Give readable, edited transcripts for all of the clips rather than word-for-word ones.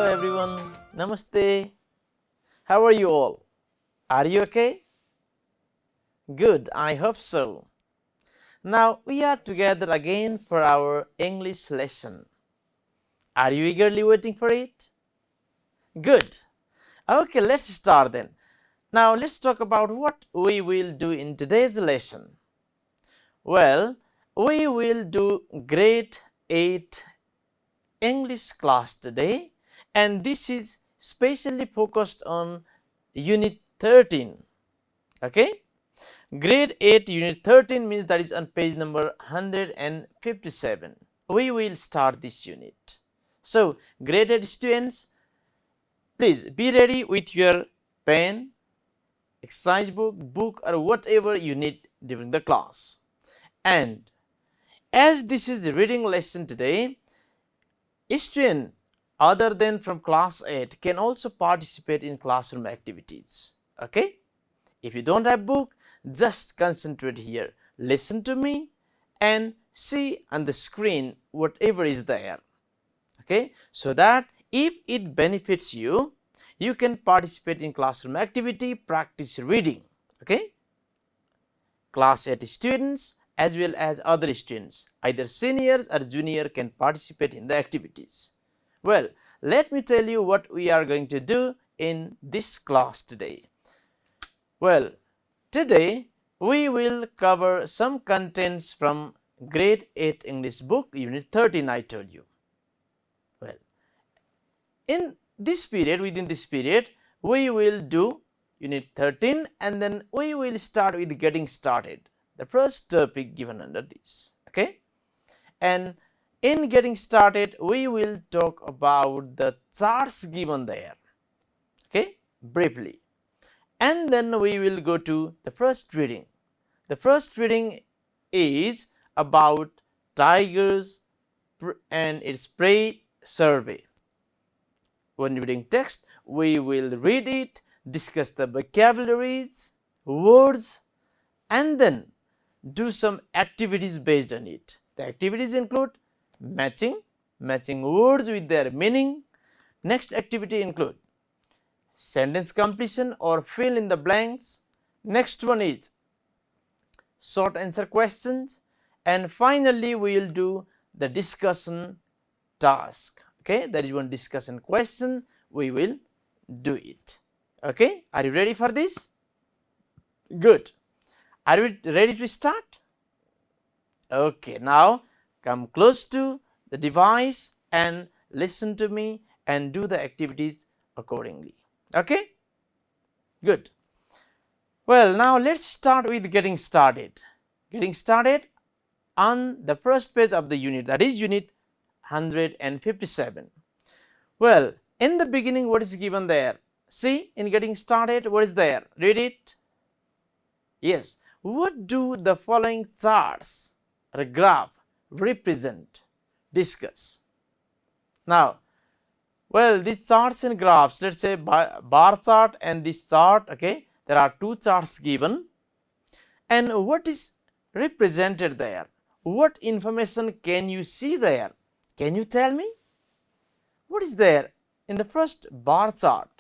Hello everyone. Namaste. How are you all? Are you okay? Good, I hope so. Now we are together again for our English lesson. Are you eagerly waiting for it? Good. Okay, let's start then. Now let's talk about what we will do in today's lesson. Well, we will do grade 8 English class today, and this is specially focused on unit 13. Okay, grade 8 unit 13 means that is on page number 157. We will start this unit. So grade 8 students, please be ready with your pen, exercise book or whatever you need during the class. And as this is a reading lesson today, student other than from class 8 can also participate in classroom activities. Okay, if you don't have book, just concentrate here, listen to me and see on the screen whatever is there. Okay, so that if it benefits you, you can participate in classroom activity, practice reading. Okay, class 8 students as well as other students, either seniors or junior, can participate in the activities. Well, let me tell you what we are going to do in this class today. Well, today we will cover some contents from grade 8 English book unit 13 I told you. Well, in this period, within this period, we will do unit 13 and then we will start with getting started, the first topic given under this. Okay, and in getting started we will talk about the charts given there. Okay, briefly, and then we will go to the first reading. The first reading is about tigers and its prey survey. When reading text, we will read it, discuss the vocabularies, words, and then do some activities based on it. The activities include matching words with their meaning. Next activity include sentence completion or fill in the blanks. Next one is short answer questions, and finally we will do the discussion task. Okay, that is one discussion question, we will do it. Okay, are you ready for this? Good. Are you ready to start? Okay, now come close to the device and listen to me and do the activities accordingly. Okay, good. Well, now let's start with getting started. Getting started on the first page of the unit, that is unit 157. Well, in the beginning, what is given there? See, in getting started, what is there? Read it. Yes, what do the following charts or graph represent? Discuss. Now, well, these charts and graphs, let's say bar chart and this chart. Okay, there are two charts given, and what is represented there? What information can you see there? Can you tell me? What is there in the first bar chart?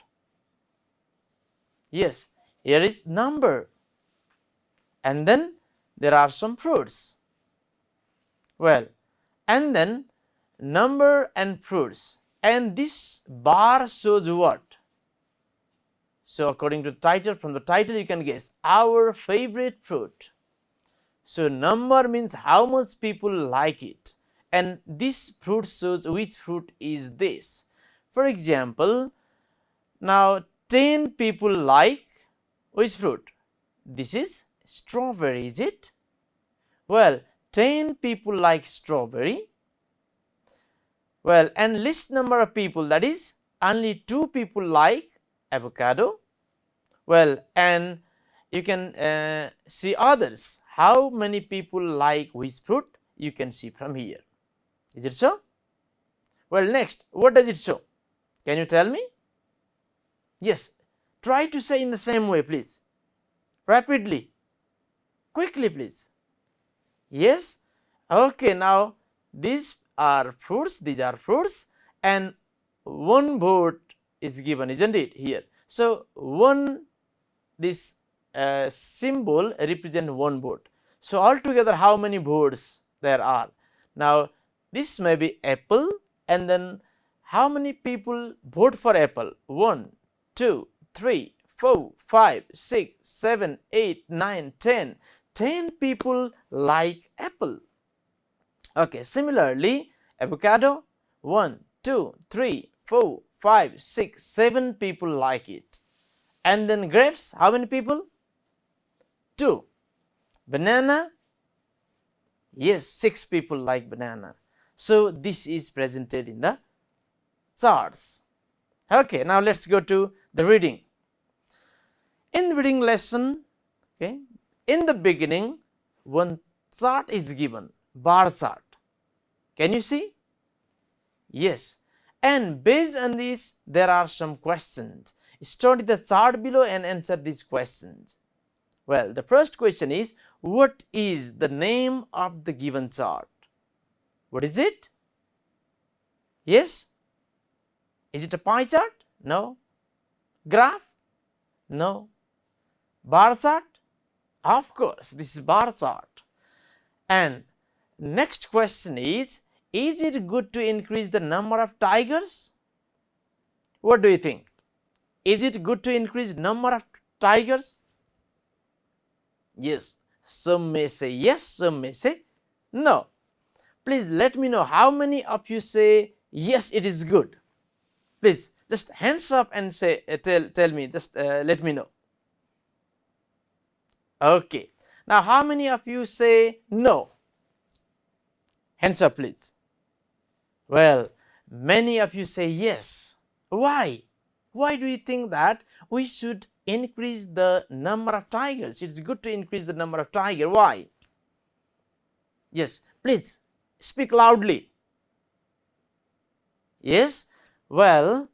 Yes, here is number, and then there are some fruits. Well, and then number and fruits, and this bar shows what? So according to title, from the title you can guess, our favorite fruit. So number means how much people like it, and this fruit shows which fruit is this. For example, now 10 people like which fruit? This is strawberry, is it? Well, 10 people like strawberry. Well, and least number of people, that is only 2 people like avocado. Well, and you can see others. How many people like which fruit? You can see from here. Is it so? Well, next, what does it show? Can you tell me? Yes, try to say in the same way, please. Rapidly, quickly, please. Yes, okay, now these are fruits, and one vote is given, isn't it here? So, one this symbol represent one vote. So, altogether how many votes there are? Now, this may be apple, and then how many people vote for apple? 1, 2, 3, 4, 5, 6, 7, 8, 9, 10. 10 people like apple. Okay, similarly, avocado, 1, 2, 3, 4, 5, 6, 7 people like it. And then grapes, how many people? 2. Banana, yes, 6 people like banana. So, this is presented in the charts. Okay, now let us go to the reading. In the reading lesson, okay, in the beginning, one chart is given, bar chart. Can you see? Yes. And based on this, there are some questions. Study the chart below and answer these questions. Well, the first question is, what is the name of the given chart? What is it? Yes? Is it a pie chart? No. Graph? No. Bar chart? Of course, this is bar chart. And next question is it good to increase the number of tigers? What do you think? Is it good to increase number of tigers? Yes, some may say yes, some may say no. Please let me know how many of you say yes, it is good. Please just hands up and say tell me, just let me know. Okay. Now how many of you say no? Hands up please. Well, many of you say yes. Why? Why do you think that we should increase the number of tigers? It is good to increase the number of tigers. Why? Yes, please speak loudly. Yes, well,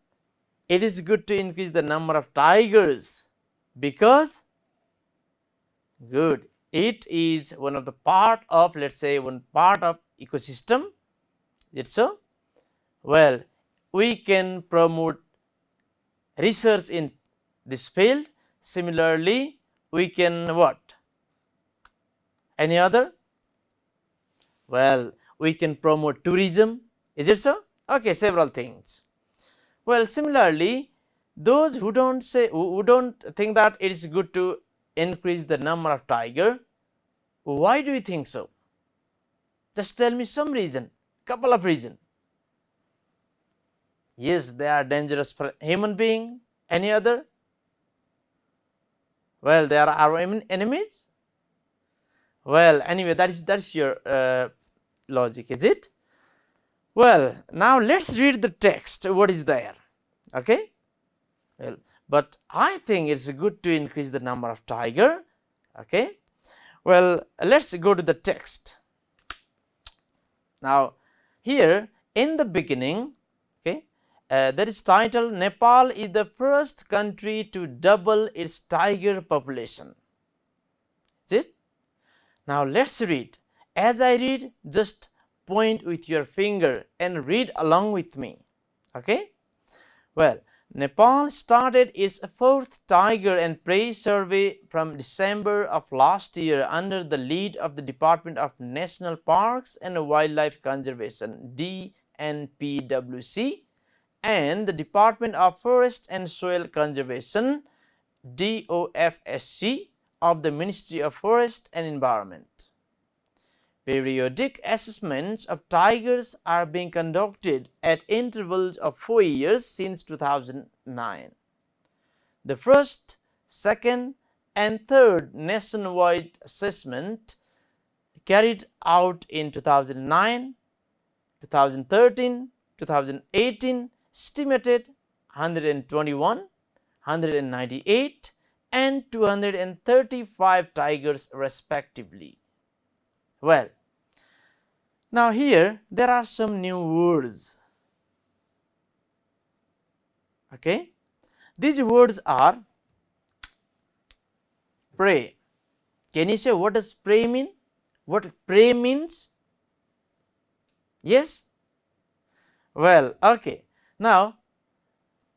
it is good to increase the number of tigers because good, it is one of the part of, let us say, one part of ecosystem. It's so. Well, we can promote research in this field. Similarly, we can what? Any other? Well, we can promote tourism. Is it so? Okay, several things. Well, similarly, those who don't say, who don't think that it is good to increase the number of tiger, why do you think so? Just tell me some reason, couple of reasons. Yes, they are dangerous for human being. Any other? Well, they are our enemies. Well, anyway, that is your logic, is it? Well, now let's read the text. What is there? Okay. Well, but I think it's good to increase the number of tiger. Okay. Well, let's go to the text. Now, here in the beginning, okay, that is titled Nepal is the first country to double its tiger population. Is it? Now, let's read. As I read, just point with your finger and read along with me. Okay. Well, Nepal started its 4th tiger and prey survey from December of last year under the lead of the Department of National Parks and Wildlife Conservation DNPWC and the Department of Forest and Soil Conservation DOFSC of the Ministry of Forest and Environment. Periodic assessments of tigers are being conducted at intervals of 4 years since 2009. The first, second and third nationwide assessment carried out in 2009, 2013, 2018 estimated 121, 198 and 235 tigers respectively. Well, now here there are some new words. Okay, these words are prey. Can you say what does prey mean? What prey means? Yes? Well, okay. Now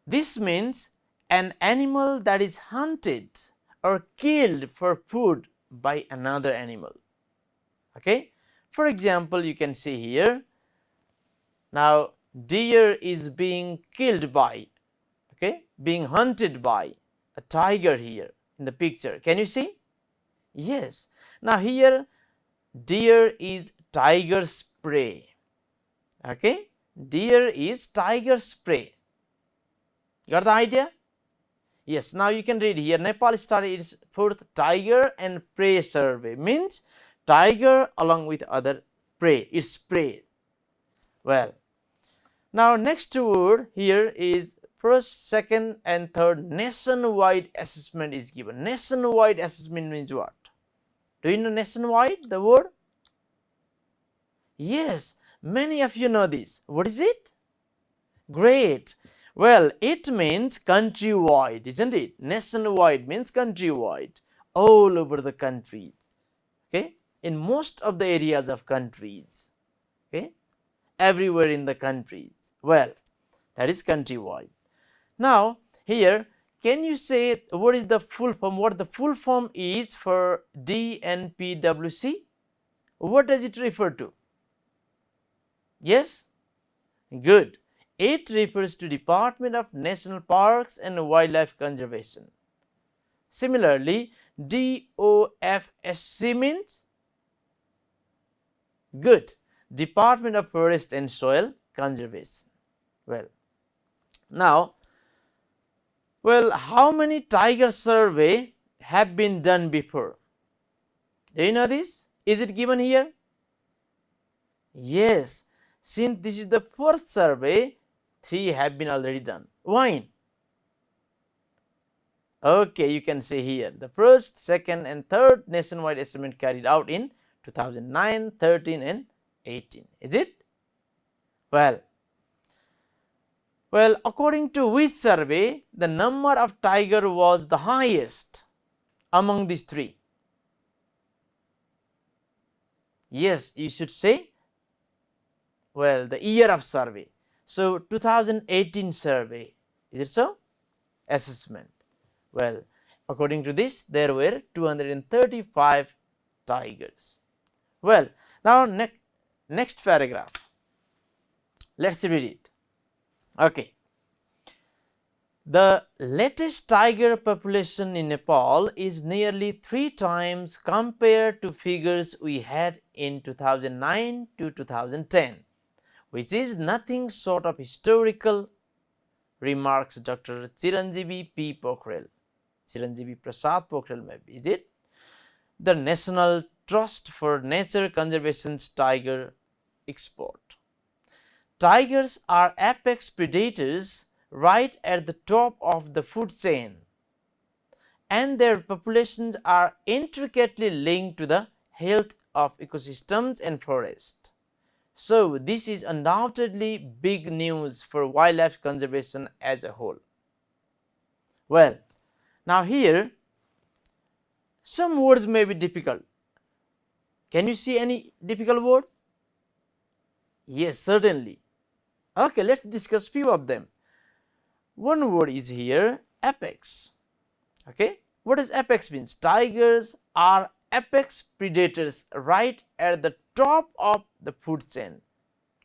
This means an animal that is hunted or killed for food by another animal. Okay. For example, you can see here, now deer is being killed by, okay, being hunted by a tiger here in the picture. Can you see? Yes. Now here deer is tiger's prey. Okay. Deer is tiger's prey. Got the idea? Yes. Now you can read here, Nepal started its fourth tiger and prey survey, means tiger along with other prey, its prey. Well, now next word here is first, second and third nationwide assessment is given. Nationwide assessment means what? Do you know nationwide, the word? Yes, many of you know this. What is it? Great. Well, it means countrywide, isn't it? Nationwide means countrywide, all over the countries, okay, in most of the areas of countries, okay, everywhere in the countries. Well, that is countrywide. Now here, can you say what is the full form? What the full form is for DNPWC? What does it refer to? Yes? Good. It refers to Department of National Parks and Wildlife Conservation. Similarly, DOFSC means? Good. Department of Forest and Soil Conservation. Well, now, how many tiger survey have been done before? Do you know this? Is it given here? Yes. Since this is the fourth survey, 3 have been already done. Why? Okay, you can see here the first, second and third nationwide assessment carried out in 2009, 13 and 18. Is it? Well, according to which survey the number of tiger was the highest among these 3? Yes, you should say, well, the year of survey. So 2018 survey, is it so? Assessment. Well, according to this, there were 235 tigers. Well, now next paragraph, let's read it. Okay. The latest tiger population in Nepal is nearly 3 times compared to figures we had in 2009 to 2010, which is nothing short of historical, remarks Dr. Chiranjeevi P. Pokhrel. Chiranjeevi Prasad Pokhrel maybe, is it? The National Trust for Nature Conservation's tiger expert. Tigers are apex predators right at the top of the food chain, and their populations are intricately linked to the health of ecosystems and forests. So, this is undoubtedly big news for wildlife conservation as a whole. Well, now here some words may be difficult. Can you see any difficult words? Yes, certainly. Okay, let's discuss few of them. One word is here, apex. Okay, what does apex means? Tigers are apex predators right at the top of the food chain.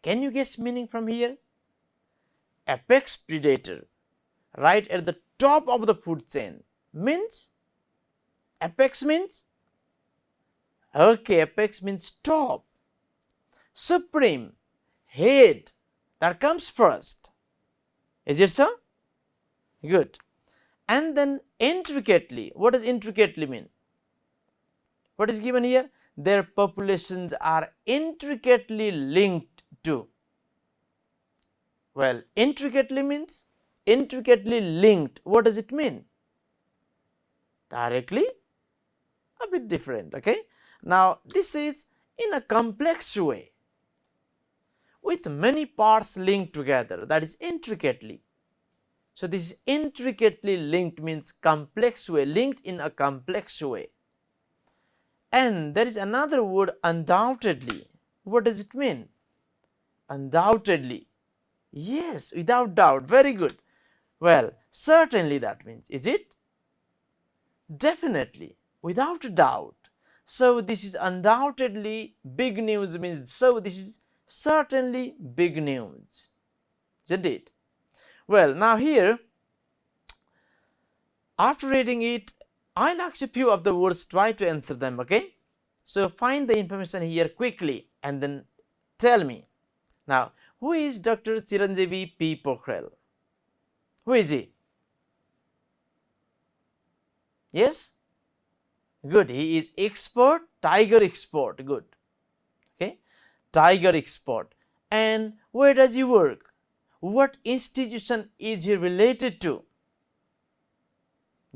Can you guess meaning from here? Apex predator right at the top of the food chain means, apex means, okay, apex means top, supreme, head, that comes first. Is it so? Good. And then intricately, what does intricately mean? What is given here? Their populations are intricately linked to. Well, intricately means intricately linked. What does it mean? Directly? A bit different, okay? Now, this is in a complex way, with many parts linked together, that is intricately. So, this is intricately linked means complex way, linked in a complex way. And there is another word, undoubtedly. What does it mean? Undoubtedly. Yes, without doubt. Very good. Well, certainly that means, is it? Definitely, without a doubt. So this is undoubtedly big news means, so this is certainly big news, isn't it? Well, now here, after reading it, I'll ask a few of the words, try to answer them, okay? So find the information here quickly and then tell me. Now, who is Dr. Chiranjeevi P. Pokhrel? Who is he? Yes? Good. He is expert, tiger expert. Good. Okay. Tiger expert. And where does he work? What institution is he related to?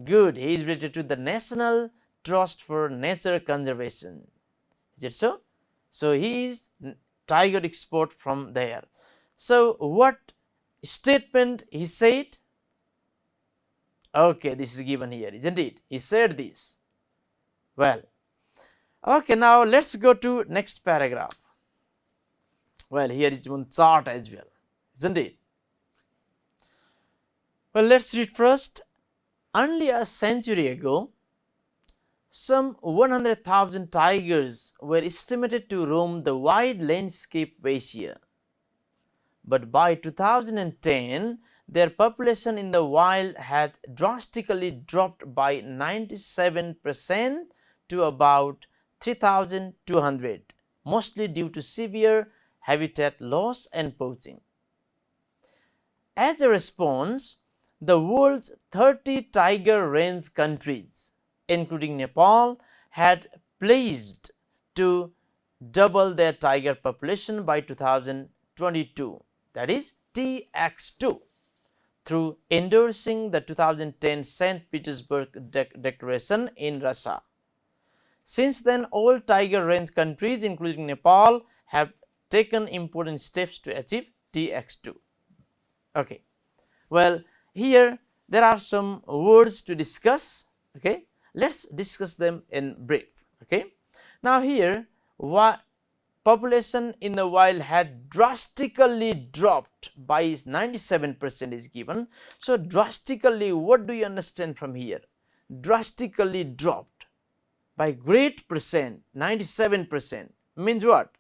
Good. He is related to the National Trust for Nature Conservation. Is it so? So he is tiger expert from there. So what statement he said? Okay, this is given here, isn't it? He said this. Well, okay, now let's go to next paragraph. Well, here is one chart as well, isn't it? Well, let's read first. Only a century ago, some 100,000 tigers were estimated to roam the wide landscape of Asia. But by 2010, their population in the wild had drastically dropped by 97% to about 3,200, mostly due to severe habitat loss and poaching. As a response, the world's 30 tiger range countries, including Nepal, had pledged to double their tiger population by 2022, that is TX2, through endorsing the 2010 St. Petersburg Declaration in Russia. Since then, all tiger range countries, including Nepal, have taken important steps to achieve TX2. Okay. Well, here there are some words to discuss. Okay. Let's discuss them in brief. Okay. Now here, population in the wild had drastically dropped by 97% is given. So drastically, what do you understand from here? Drastically dropped by great percent, 97% means what?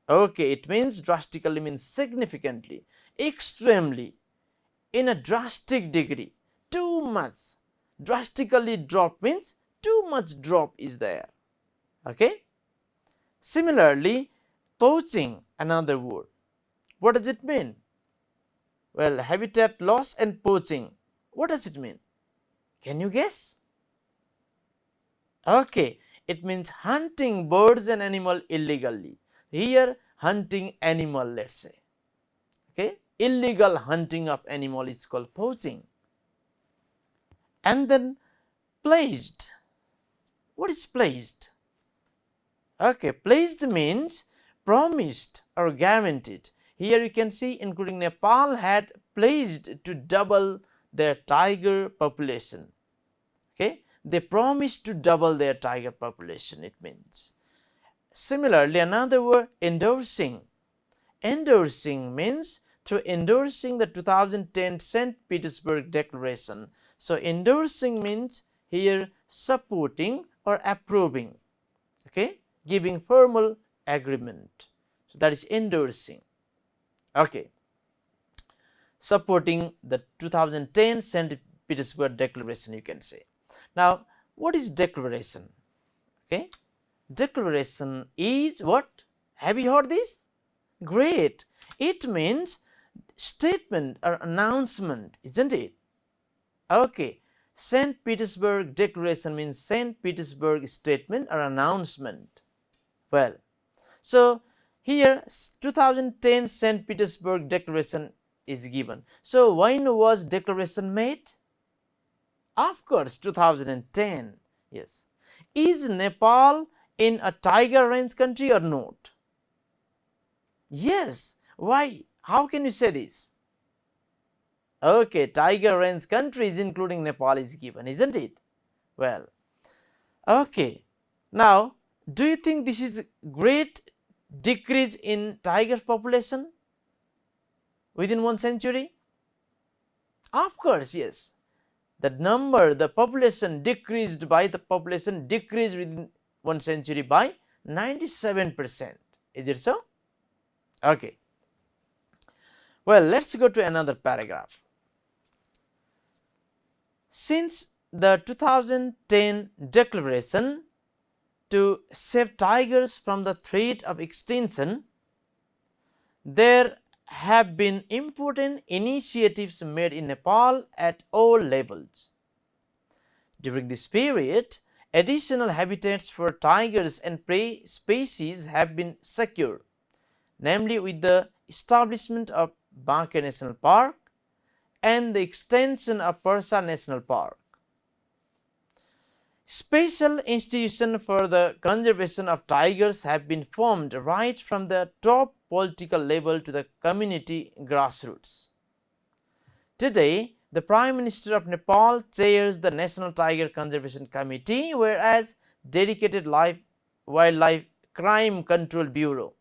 Okay, it means drastically means significantly, extremely, in a drastic degree, too much. Drastically drop means too much drop is there. Okay. Similarly, poaching, another word. What does it mean? Well, habitat loss and poaching. What does it mean? Can you guess? Okay, it means hunting birds and animal illegally. Here, hunting animal, let's say. Okay, illegal hunting of animal is called poaching. And then pledged. What is pledged? Okay, pledged means promised or guaranteed. Here you can see, including Nepal, had pledged to double their tiger population. Okay, they promised to double their tiger population, it means. Similarly, another word, endorsing. Endorsing means through endorsing the 2010 St. Petersburg Declaration. So endorsing means here supporting or approving. Okay, giving formal agreement. So that is endorsing. Okay, supporting the 2010 St. Petersburg Declaration, you can say. Now, what is declaration? Okay, declaration is what? Have you heard this? Great. It means statement or announcement, isn't it? Okay, St. Petersburg Declaration means St. Petersburg statement or announcement. Well, so here 2010 St. Petersburg Declaration is given. So when was declaration made? Of course, 2010. Yes. Is Nepal in a tiger range country or not? Yes. Why? How can you say this? Okay, tiger range countries including Nepal is given, isn't it? Well, okay. Now, do you think this is great decrease in tiger population within 1 century? Of course, yes. The population decreased within 1 century by 97%. Is it so? Okay. Well, let's go to another paragraph. Since the 2010 declaration to save tigers from the threat of extinction, there have been important initiatives made in Nepal at all levels. During this period, additional habitats for tigers and prey species have been secured, namely with the establishment of Banke National Park and the extension of Parsa National Park. Special institutions for the conservation of tigers have been formed right from the top political level to the community grassroots. Today, the Prime Minister of Nepal chairs the National Tiger Conservation Committee, whereas dedicated Wildlife Crime Control Bureau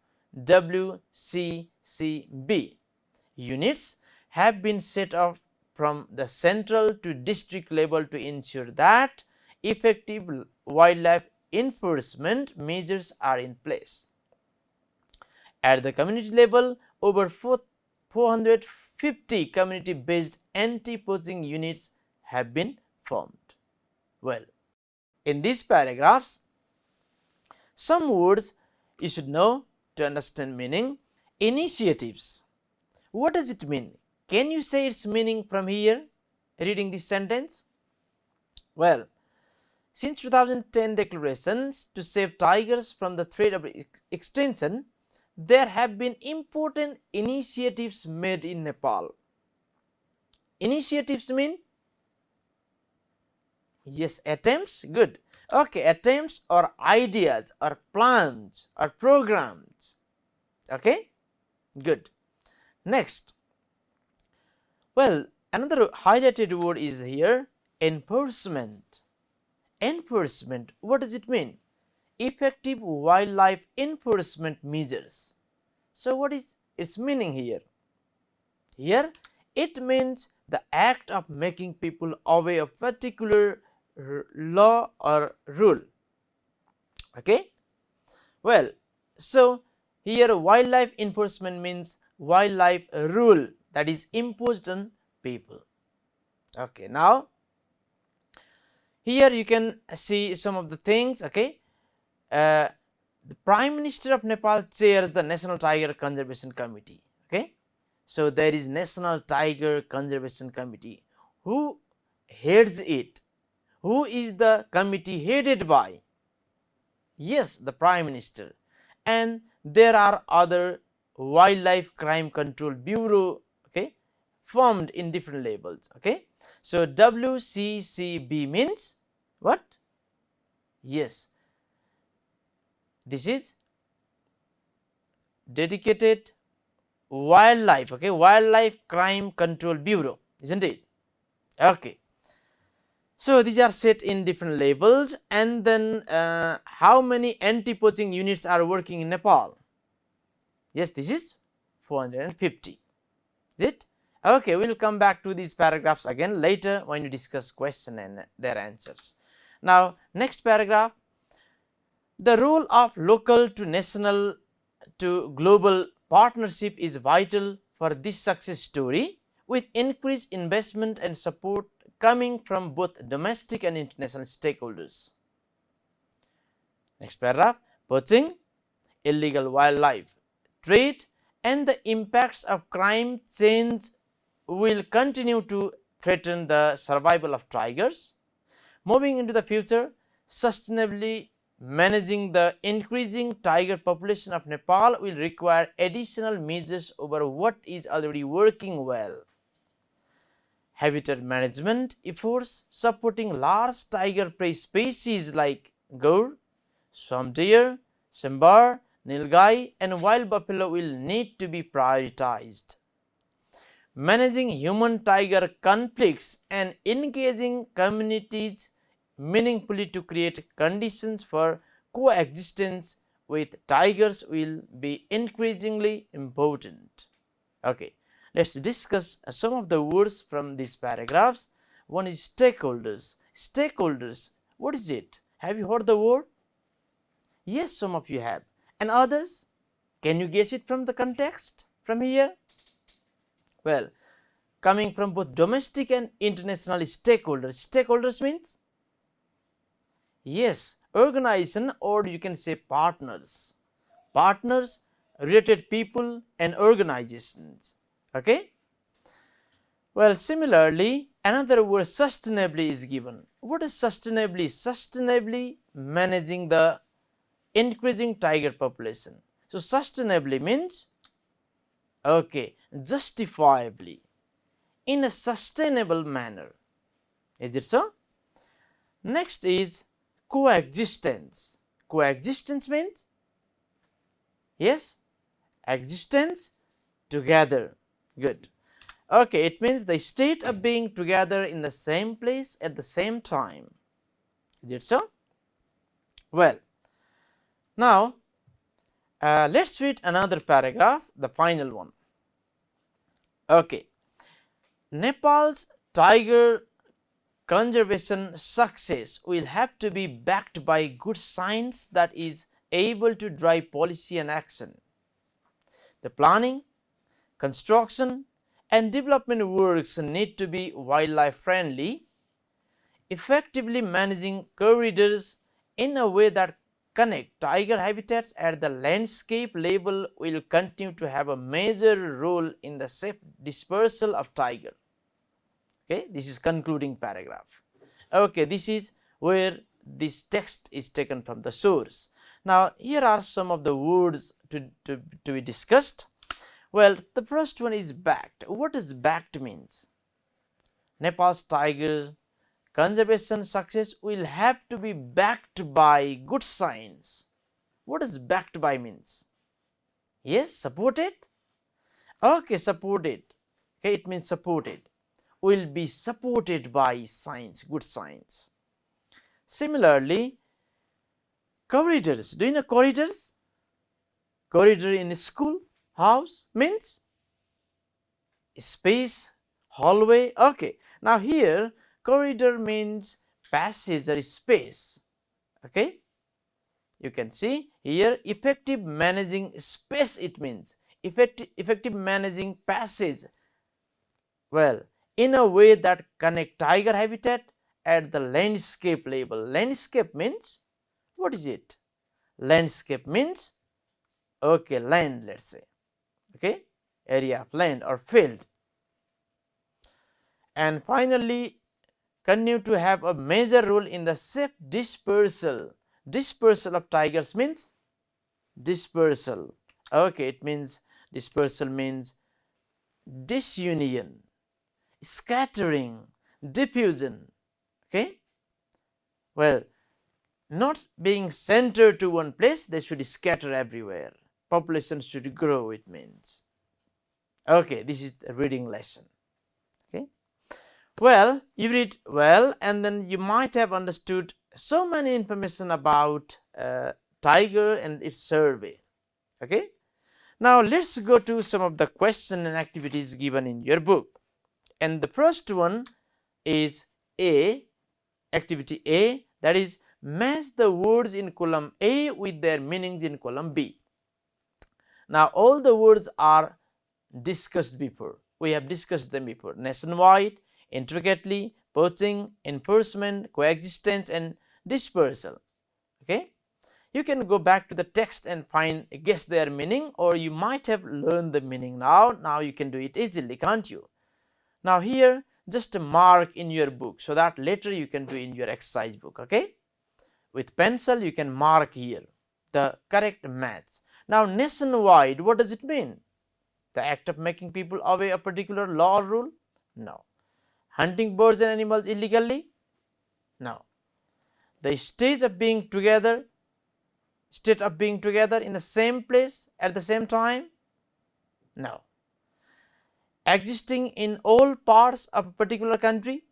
WCCB units have been set up from the central to district level to ensure that effective wildlife enforcement measures are in place. At the community level, over 450 community-based anti-poaching units have been formed. Well, in these paragraphs, some words you should know to understand meaning. Initiatives. What does it mean? Can you say its meaning from here, reading this sentence? Well, since 2010 declarations to save tigers from the threat of extinction, there have been important initiatives made in Nepal. Initiatives mean? Yes, attempts, good. Okay, attempts or ideas or plans or programs. Okay, good. Next, well, another highlighted word is here, enforcement. Enforcement, what does it mean? Effective wildlife enforcement measures. So, what is its meaning here? Here, it means the act of making people aware of particular law or rule. Okay? Well, so here wildlife enforcement means wildlife rule that is imposed on people. Okay, now here you can see some of the things. Okay, the Prime Minister of Nepal chairs the National Tiger Conservation Committee. Okay, so there is National Tiger Conservation Committee. Who heads it? Who is the committee headed by? Yes, the Prime Minister. And there are other Wildlife Crime Control Bureau, okay, formed in different levels. Okay, so WCCB means what? Yes, this is dedicated wildlife, okay, Wildlife Crime Control Bureau, isn't it? Okay, so these are set in different levels. And then how many anti-poaching units are working in Nepal? Yes, this is 450. Is it? Okay, we will come back to these paragraphs again later when we discuss question and their answers. Now, next paragraph, the role of local to national to global partnership is vital for this success story, with increased investment and support coming from both domestic and international stakeholders. Next paragraph, poaching, illegal wildlife trade and the impacts of crime change will continue to threaten the survival of tigers. Moving into the future, sustainably managing the increasing tiger population of Nepal will require additional measures over what is already working well. Habitat management efforts supporting large tiger prey species like gaur, swamp deer, sambar, nilgai and wild buffalo will need to be prioritized. Managing human-tiger conflicts and engaging communities meaningfully to create conditions for coexistence with tigers will be increasingly important. Okay. let's discuss some of the words from these paragraphs. One is stakeholders. Stakeholders, what is it? Have you heard the word? Yes, some of you have. And others? Can you guess it from the context from here? Well, coming from both domestic and international stakeholders. Stakeholders means? Yes, organization, or you can say partners. Partners, related people and organizations. Okay? Well, similarly, another word sustainably is given. What is sustainably? Sustainably managing the increasing tiger population. So, sustainably means, okay, justifiably, in a sustainable manner. Is it so? Next is coexistence. Coexistence means, yes, existence together. Good. Okay, it means the state of being together in the same place at the same time. Is it so? Well, now let's read another paragraph, the final one. Okay, Nepal's tiger conservation success will have to be backed by good science that is able to drive policy and action. The planning, construction and development works need to be wildlife friendly, effectively managing corridors in a way that connect tiger habitats at the landscape level will continue to have a major role in the safe dispersal of tiger. Okay, this is concluding paragraph. Okay, this is where this text is taken from the source. Now, here are some of the words to be discussed. Well, the first one is backed. What does backed means? Nepal's tiger conservation success will have to be backed by good science. What does backed by means? Yes, supported? Okay, supported. Okay, it means supported. Will be supported by science, good science. Similarly, corridors. Do you know corridors? Corridor in school, house means space, hallway. Okay, now here corridor means passage or space. Okay, you can see here effective managing space, it means effective managing passage. Well, in a way that connect tiger habitat at the landscape level. Landscape means, what is it? Landscape means, okay, land, let's say, okay, area of land or field. And finally, continue to have a major role in the safe dispersal. Dispersal of tigers means dispersal. Okay, it means dispersal means disunion, scattering, diffusion. Okay, well, not being centered to one place, they should scatter everywhere. Population should grow, it means. Okay, this is the reading lesson. Okay, well, you read well and then you might have understood so many information about tiger and its survey. Okay, now let's go to some of the questions and activities given in your book. And the first one is A, activity A, that is match the words in column A with their meanings in column B. Now, all the words are discussed before. We have discussed them before. Nationwide, intricately, poaching, enforcement, coexistence and dispersal. Okay, you can go back to the text and guess their meaning, or you might have learned the meaning now you can do it easily, can't you? Now here just a mark in your book so that later you can do in your exercise book. Okay, with pencil you can mark here the correct match. Now, nationwide, what does it mean? The act of making people obey a particular law or rule? No. Hunting birds and animals illegally? No. The state of being together in the same place at the same time? No. Existing in all parts of a particular country?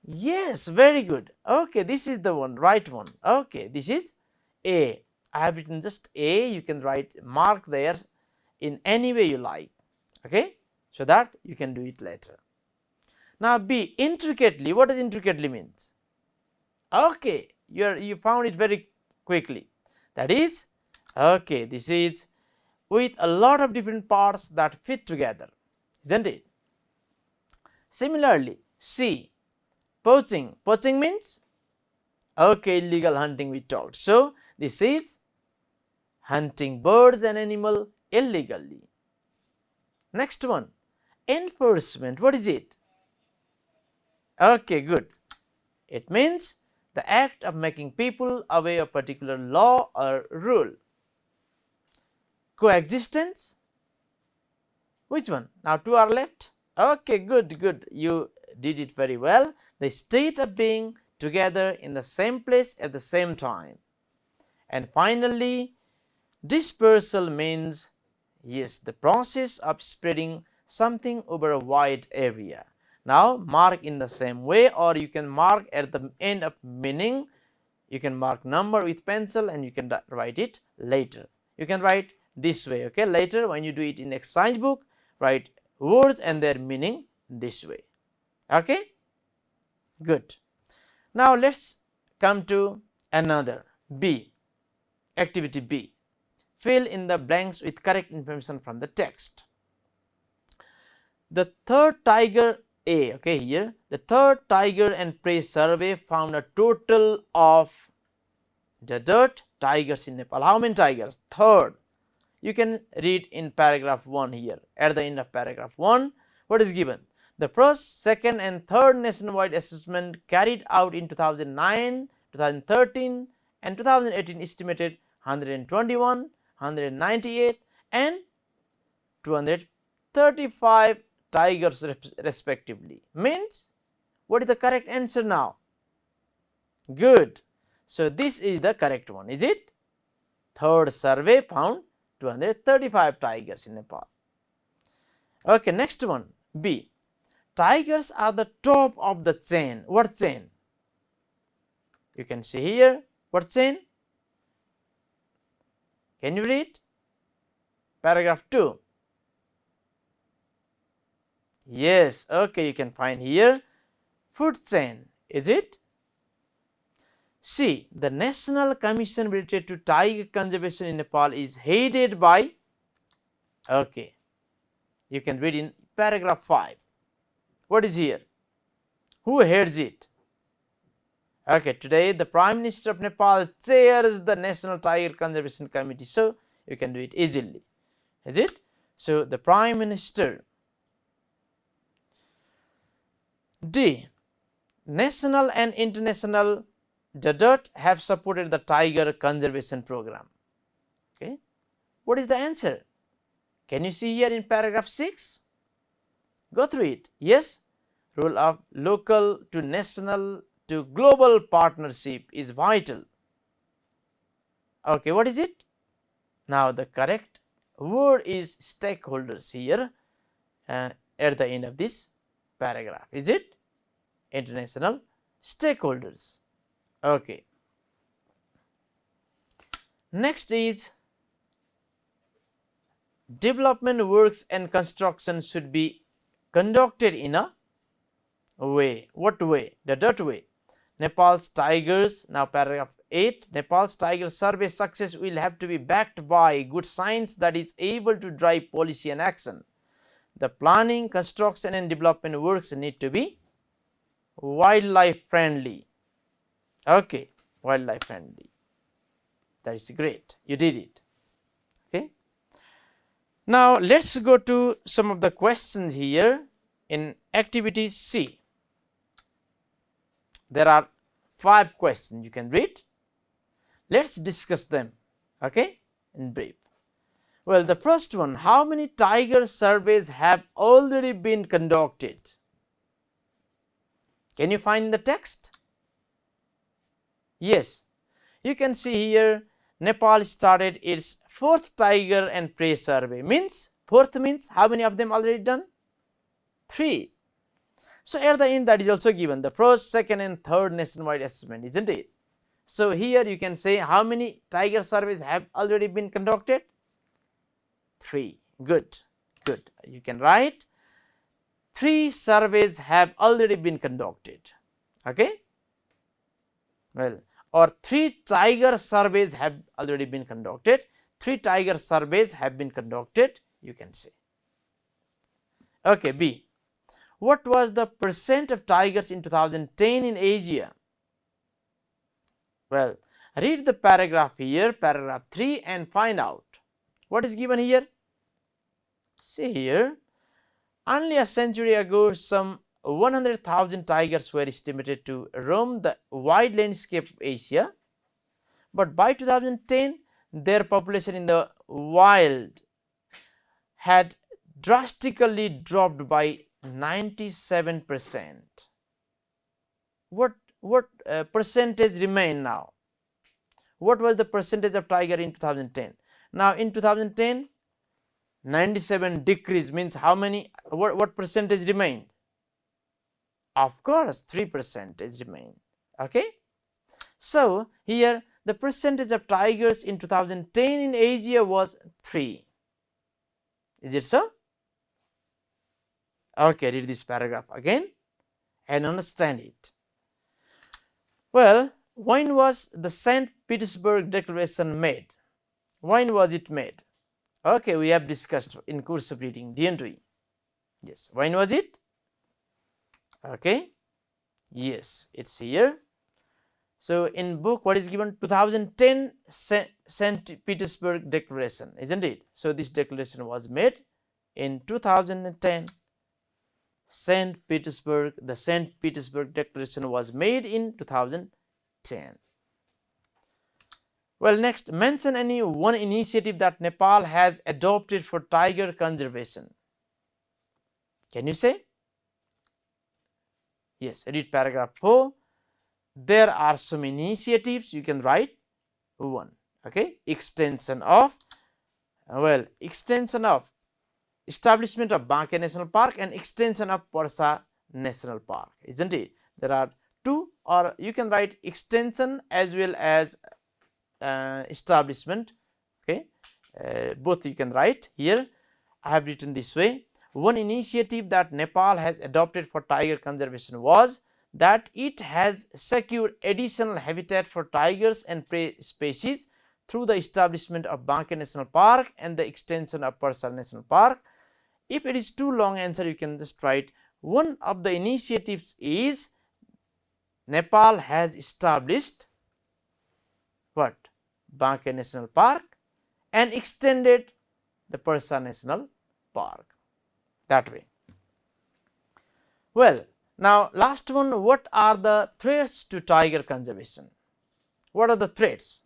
Yes, very good. Okay, this is the one, right one. Okay, this is A. I have written just A, you can write mark there in any way you like. Okay, so that you can do it later. Now B, intricately. What does intricately means? Okay, you found it very quickly. That is, okay, this is with a lot of different parts that fit together, isn't it? Similarly, C, poaching. Poaching means, okay, illegal hunting we talked. So this is hunting birds and animal illegally. Next one, enforcement. What is it? Okay, good. It means the act of making people aware of particular law or rule. Coexistence. Which one? Now two are left. Okay, good, good. You did it very well. The state of being together in the same place at the same time. And finally, dispersal means, yes, the process of spreading something over a wide area. Now mark in the same way, or you can mark at the end of meaning. You can mark number with pencil and you can write it later. You can write this way, okay? Later when you do it in exercise book, write words and their meaning this way, okay? Good. Now let's come to another B, activity B. Fill in the blanks with correct information from the text. The third tiger A, okay, here the third tiger and prey survey found a total of dirt tigers in Nepal. How many tigers? Third. You can read in paragraph 1 here. At the end of paragraph 1, what is given? The first, second and third nationwide assessment carried out in 2009, 2013 and 2018 estimated 121, 198 and 235 tigers respectively. Means, what is the correct answer now? Good. So this is the correct one, is it? Third survey found 235 tigers in Nepal. Okay, next one, B. Tigers are the top of the chain. What chain? You can see here. What chain? Can you read? Paragraph 2. Yes, okay, you can find here food chain, is it? C. The National Commission related to tiger conservation in Nepal is headed by, okay, you can read in paragraph 5. What is here? Who heads it? Okay, today the Prime Minister of Nepal chairs the National Tiger Conservation Committee. So you can do it easily, is it? So the Prime Minister. D. National and international DDRT have supported the tiger conservation program. Okay, what is the answer? Can you see here in paragraph 6? Go through it. Yes, role of local to national to global partnership is vital. Okay, what is it? Now the correct word is stakeholders here at the end of this paragraph. Is it? International stakeholders. Okay. Next is development works and construction should be conducted in a way. What way? The dirt way. Nepal's tigers, now paragraph 8, Nepal's tiger survey success will have to be backed by good science that is able to drive policy and action. The planning, construction and development works need to be wildlife friendly. Okay, wildlife friendly. That is great. You did it. Okay. Now let's go to some of the questions here in activity C. There are 5 questions you can read. Let's discuss them, okay, in brief. Well, the first one, how many tiger surveys have already been conducted? Can you find the text? Yes, you can see here Nepal started its 4th tiger and prey survey. Means 4th means how many of them already done? 3. So at the end that is also given the 1st, 2nd and 3rd nationwide assessment, isn't it? So here you can say how many tiger surveys have already been conducted? 3. Good, good. You can write 3 surveys have already been conducted. Okay? Well, or 3 tiger surveys have already been conducted. 3 tiger surveys have been conducted, you can say. Okay, B. What was the percent of tigers in 2010 in Asia? Well, read the paragraph here, paragraph 3, and find out what is given here. See here, only a century ago, some 100,000 tigers were estimated to roam the wide landscape of Asia, but by 2010, their population in the wild had drastically dropped by 97%. What percentage remain now? What was the percentage of tiger in 2010? Now in 2010, 97 decrease means how many, what percentage remained? Of course 3% is remain. Okay, so here the percentage of tigers in 2010 in Asia was 3. Is it so? Okay, read this paragraph again and understand it. Well, when was the St. Petersburg Declaration made? When was it made? Okay, we have discussed in course of reading, didn't we? Yes, when was it? Okay, yes, it's here. So in book, what is given? 2010 St. Petersburg Declaration, isn't it? So this declaration was made in 2010. St. Petersburg, the St. Petersburg Declaration was made in 2010. Well, next, mention any one initiative that Nepal has adopted for tiger conservation. Can you say? Yes, read paragraph 4. There are some initiatives, you can write one. Okay, extension of establishment of Banke National Park and extension of Parsa National Park, isn't it? There are 2, or you can write extension as well as establishment. Okay, both you can write here. I have written this way. One initiative that Nepal has adopted for tiger conservation was that it has secured additional habitat for tigers and prey species through the establishment of Banke National Park and the extension of Parsa National Park. If it is too long answer, you can just write one of the initiatives is Nepal has established what? Banke National Park and extended the Parsa National Park, that way. Well, now last one, what are the threats to tiger conservation? What are the threats?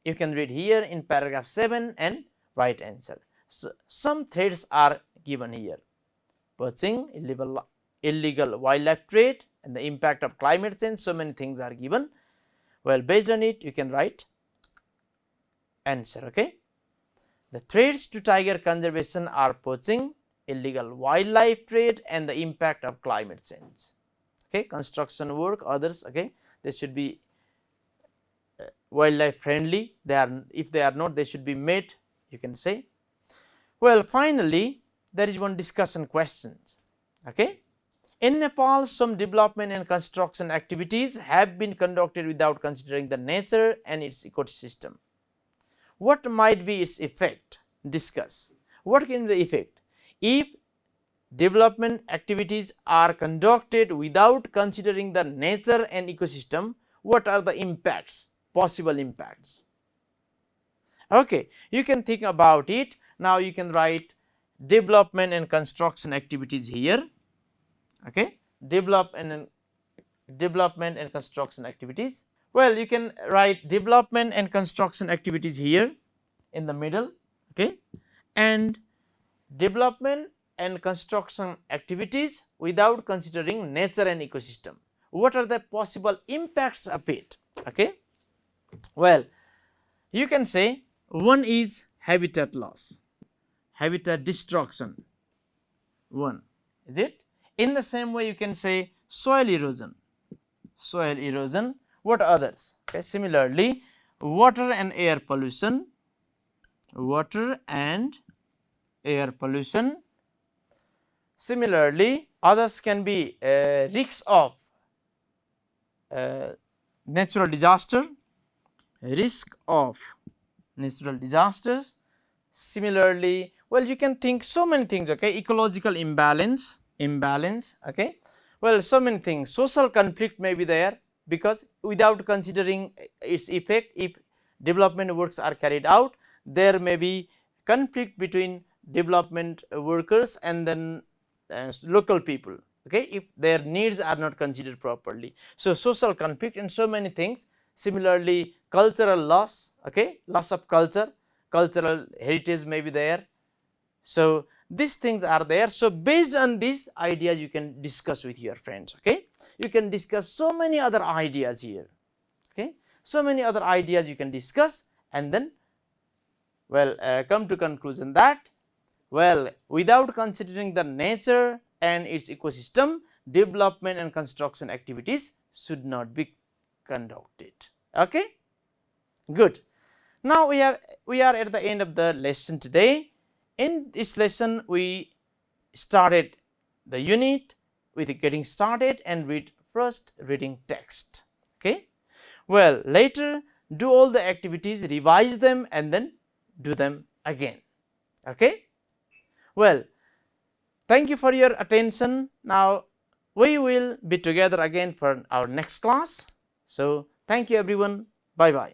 You can read here in paragraph 7 and write answer. So, some threats are given here: poaching, illegal wildlife trade, and the impact of climate change. So many things are given. Well, based on it, you can write answer. Okay, the threats to tiger conservation are poaching, illegal wildlife trade, and the impact of climate change. Okay, construction work, others. Okay, they should be wildlife friendly. They are, if they are not, they should be made, you can say. Well, finally, there is one discussion question. Okay, in Nepal, some development and construction activities have been conducted without considering the nature and its ecosystem. What might be its effect? Discuss. What can be the effect if development activities are conducted without considering the nature and ecosystem? What are the impacts, possible impacts? Okay, you can think about it. Now you can write development and construction activities here. Okay, development and construction activities. Well, you can write development and construction activities here in the middle. Okay, and development and construction activities without considering nature and ecosystem. What are the possible impacts of it? Okay, well, you can say one is habitat loss, habitat destruction, one, is it? In the same way, you can say soil erosion, soil erosion. What others? Okay, similarly, water and air pollution, water and air pollution, Similarly, others can be risks of natural disaster, risk of natural disasters. Similarly, well, you can think so many things, okay, ecological imbalance, okay, well, so many things. Social conflict may be there, because without considering its effect, if development works are carried out, there may be conflict between development workers and then local people, okay, if their needs are not considered properly. So, social conflict and so many things. Similarly, cultural loss, okay, loss of culture, cultural heritage may be there. So, these things are there. So, based on these ideas you can discuss with your friends, okay. You can discuss so many other ideas here, okay, so many other ideas you can discuss, and then well come to conclusion that well, without considering the nature and its ecosystem, development and construction activities should not be conducted. Okay, good. Now we are at the end of the lesson today. In this lesson, we started the unit with getting started and read first reading text. Okay, well, later do all the activities, revise them, and then do them again. Okay, well, thank you for your attention. Now we will be together again for our next class. So thank you everyone. Bye bye.